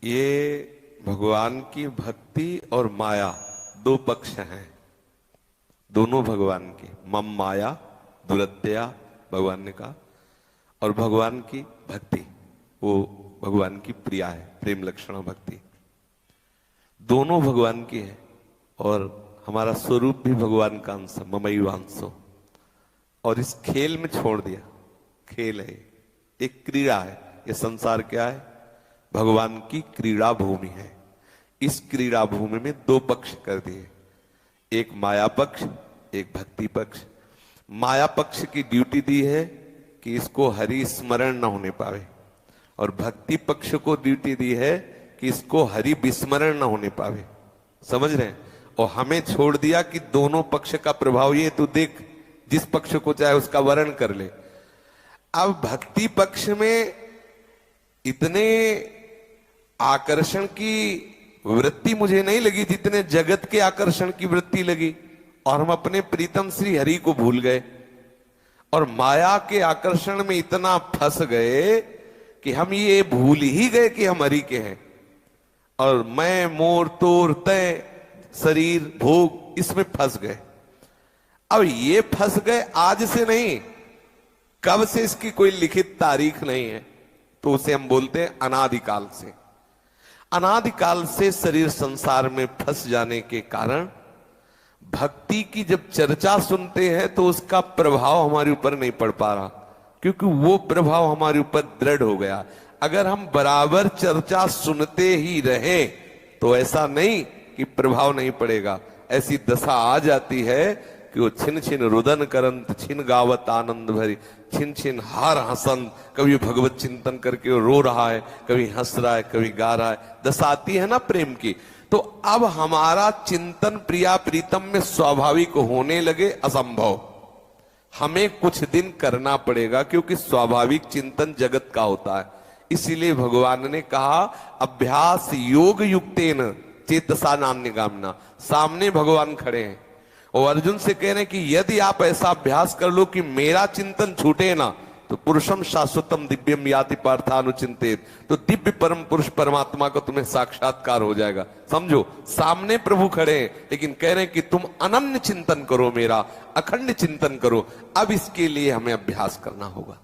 ये भगवान की भक्ति और माया दो पक्ष हैं, दोनों भगवान की। मम माया दुरत्या भगवान ने कहा, और भगवान की भक्ति वो भगवान की प्रिया है, प्रेम लक्षणा भक्ति दोनों भगवान की है। और हमारा स्वरूप भी भगवान का अंश, ममई वांसो। और इस खेल में छोड़ दिया, खेल है, एक क्रीड़ा है। ये संसार क्या है? भगवान की क्रीड़ा भूमि है। इस क्रीड़ा भूमि में दो पक्ष कर दिए, एक माया पक्ष, एक भक्ति पक्ष। माया पक्ष की ड्यूटी दी है कि इसको हरि स्मरण न होने पावे, और भक्ति पक्ष को ड्यूटी दी है कि इसको हरि विस्मरण न होने पावे। समझ रहे हैं? और हमें छोड़ दिया कि दोनों पक्ष का प्रभाव ये तू देख, जिस पक्ष को चाहे उसका वर्ण कर ले। अब भक्ति पक्ष में इतने आकर्षण की वृत्ति मुझे नहीं लगी जितने जगत के आकर्षण की वृत्ति लगी, और हम अपने प्रीतम श्री हरि को भूल गए और माया के आकर्षण में इतना फंस गए कि हम ये भूल ही गए कि हम हरि के हैं। और मैं, मोर, तोर, तय, शरीर, भोग, इसमें फंस गए। अब ये फंस गए आज से नहीं, कब से इसकी कोई लिखित तारीख नहीं है, तो उसे हम बोलते हैं अनादिकाल से। अनादिकाल से शरीर संसार में फंस जाने के कारण भक्ति की जब चर्चा सुनते हैं तो उसका प्रभाव हमारे ऊपर नहीं पड़ पा रहा, क्योंकि वो प्रभाव हमारे ऊपर दृढ़ हो गया। अगर हम बराबर चर्चा सुनते ही रहे तो ऐसा नहीं कि प्रभाव नहीं पड़ेगा। ऐसी दशा आ जाती है कि वो छिन छिन रुदन करंत, छिन गावत आनंद भरी, छिन छिन हार हसन। कभी भगवत चिंतन करके वो रो रहा है, कभी हंस रहा है, कभी गा रहा है। दशा आती है ना प्रेम की। तो अब हमारा चिंतन प्रिया प्रीतम में स्वाभाविक होने लगे असंभव। हमें कुछ दिन करना पड़ेगा, क्योंकि स्वाभाविक चिंतन जगत का होता है। इसीलिए भगवान ने कहा अभ्यास योग युक्तेन चेतसा नान्यगामिना। सामने भगवान खड़े हैं और अर्जुन से कह रहे हैं कि यदि आप ऐसा अभ्यास कर लो कि मेरा चिंतन छूटे ना, तो पुरुषम शाश्वतम दिव्यम याति पार्थानुचिंतित, तो दिव्य परम पुरुष परमात्मा को तुम्हें साक्षात्कार हो जाएगा। समझो, सामने प्रभु खड़े हैं, लेकिन कह रहे हैं कि तुम अनन्य चिंतन करो, मेरा अखंड चिंतन करो। अब इसके लिए हमें अभ्यास करना होगा।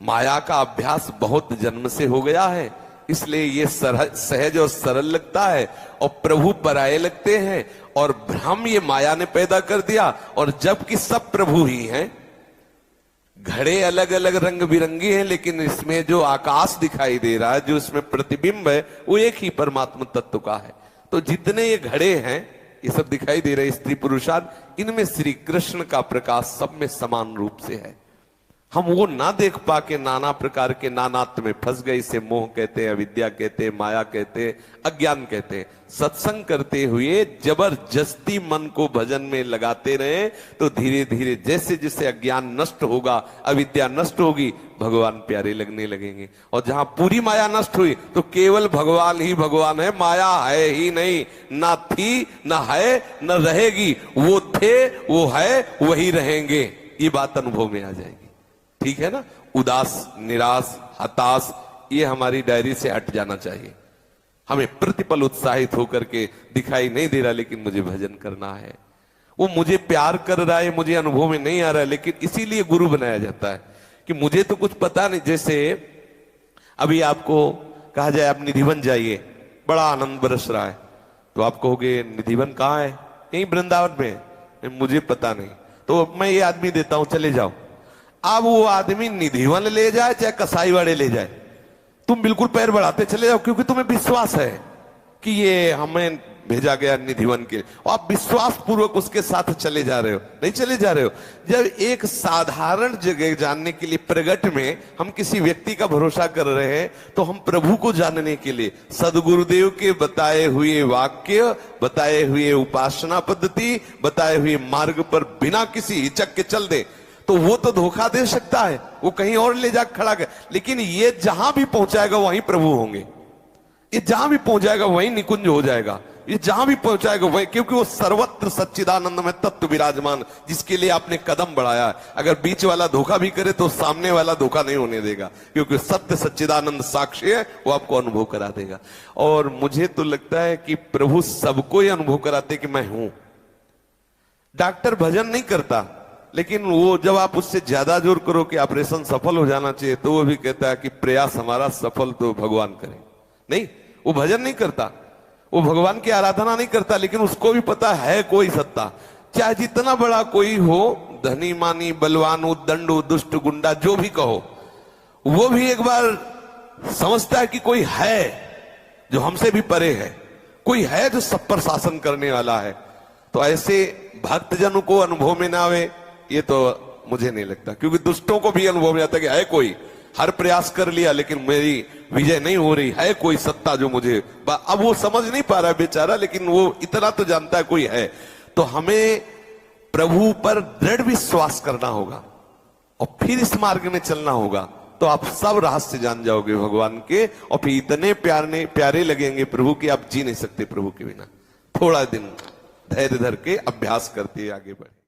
माया का अभ्यास बहुत जन्म से हो गया है, इसलिए ये सहज और सरल लगता है, और प्रभु पराये लगते हैं, और भ्रम ये माया ने पैदा कर दिया। और जबकि सब प्रभु ही हैं, घड़े अलग अलग रंग बिरंगी हैं, लेकिन इसमें जो आकाश दिखाई दे रहा है, जो इसमें प्रतिबिंब है, वो एक ही परमात्मा तत्व का है। तो जितने ये घड़े हैं, ये सब दिखाई दे रहे स्त्री पुरुषार्थ, इनमें श्री कृष्ण का प्रकाश सब में समान रूप से है। हम वो ना देख पा के नाना प्रकार के नानात्व में फंस गए। इसे मोह कहते हैं, अविद्या कहते हैं, माया कहते हैं, अज्ञान कहते हैं। सत्संग करते हुए जबरदस्ती मन को भजन में लगाते रहे तो धीरे धीरे जैसे जैसे अज्ञान नष्ट होगा, अविद्या नष्ट होगी, भगवान प्यारे लगने लगेंगे। और जहां पूरी माया नष्ट हुई तो केवल भगवान ही भगवान है, माया है ही नहीं, ना थी, ना है, न रहेगी। वो थे, वो है, वही रहेंगे। ये बात अनुभव में आ जाएगी। ठीक है ना? उदास, निराश, हताश, ये हमारी डायरी से हट जाना चाहिए। हमें प्रतिपल उत्साहित होकर के दिखाई नहीं दे रहा, लेकिन मुझे भजन करना है। वो मुझे प्यार कर रहा है, मुझे अनुभव में नहीं आ रहा है, लेकिन इसीलिए गुरु बनाया जाता है कि मुझे तो कुछ पता नहीं। जैसे अभी आपको कहा जाए आप निधिवन जाइए, बड़ा आनंद बरस रहा है, तो आप कहोगे निधिवन कहाँ है? यहीं वृंदावन में। मुझे पता नहीं, तो मैं ये आदमी देता हूं, चले जाओ। अब वो आदमी निधिवन ले जाए चाहे कसाई वाड़े ले जाए, तुम बिल्कुल पैर बढ़ाते चले जाओ, क्योंकि तुम्हें विश्वास है कि ये हमें भेजा गया निधिवन के, और आप विश्वास पूर्वक उसके साथ चले जा रहे हो। नहीं चले जा रहे हो। जब एक साधारण जगह जानने के लिए प्रगट में हम किसी व्यक्ति का भरोसा कर रहे हैं, तो हम प्रभु को जानने के लिए सदगुरुदेव के बताए हुए वाक्य, बताए हुए उपासना पद्धति, बताए हुए मार्ग पर बिना किसी हिचक के चल दे, तो वो तो धोखा दे सकता है, वो कहीं और ले जा खड़ा कर, लेकिन ये जहां भी पहुंचाएगा वहीं प्रभु होंगे। ये जहां भी पहुंच जाएगा वहीं निकुंज हो जाएगा। ये जहां भी पहुंचाएगा वही, क्योंकि वो सर्वत्र सच्चिदानंद में तत्व विराजमान, जिसके लिए आपने कदम बढ़ाया है। अगर बीच वाला धोखा भी करे तो सामने वाला धोखा नहीं होने देगा, क्योंकि सत्य सच्चिदानंद साक्षी है, वो आपको अनुभव करा देगा। और मुझे तो लगता है कि प्रभु सबको ही अनुभव कराते कि मैं हूं। डॉक्टर भजन नहीं करता, लेकिन वो जब आप उससे ज्यादा जोर करो कि ऑपरेशन सफल हो जाना चाहिए, तो वो भी कहता है कि प्रयास हमारा सफल तो भगवान करें। नहीं, वो भजन नहीं करता, वो भगवान की आराधना नहीं करता, लेकिन उसको भी पता है कोई सत्ता, चाहे जितना बड़ा कोई हो, धनी मानी बलवान दंडो दुष्ट गुंडा जो भी कहो, वो भी एक बार समझता है कि कोई है जो हमसे भी परे है, कोई है जो सब पर शासन करने वाला है। तो ऐसे भक्तजनों को अनुभव में ना आवे ये तो मुझे नहीं लगता, क्योंकि दुष्टों को भी अनुभव में आता कि है कोई, हर प्रयास कर लिया लेकिन मेरी विजय नहीं हो रही, है कोई सत्ता जो मुझे, अब वो समझ नहीं पा रहा है बेचारा, लेकिन वो इतना तो जानता है कोई है। तो हमें प्रभु पर दृढ़ विश्वास करना होगा और फिर इस मार्ग में चलना होगा, तो आप सब रहस्य जान जाओगे भगवान के, और फिर इतने प्यारे लगेंगे प्रभु की आप जी नहीं सकते प्रभु के बिना। थोड़ा दिन धैर्य धर के अभ्यास करते आगे बढ़े।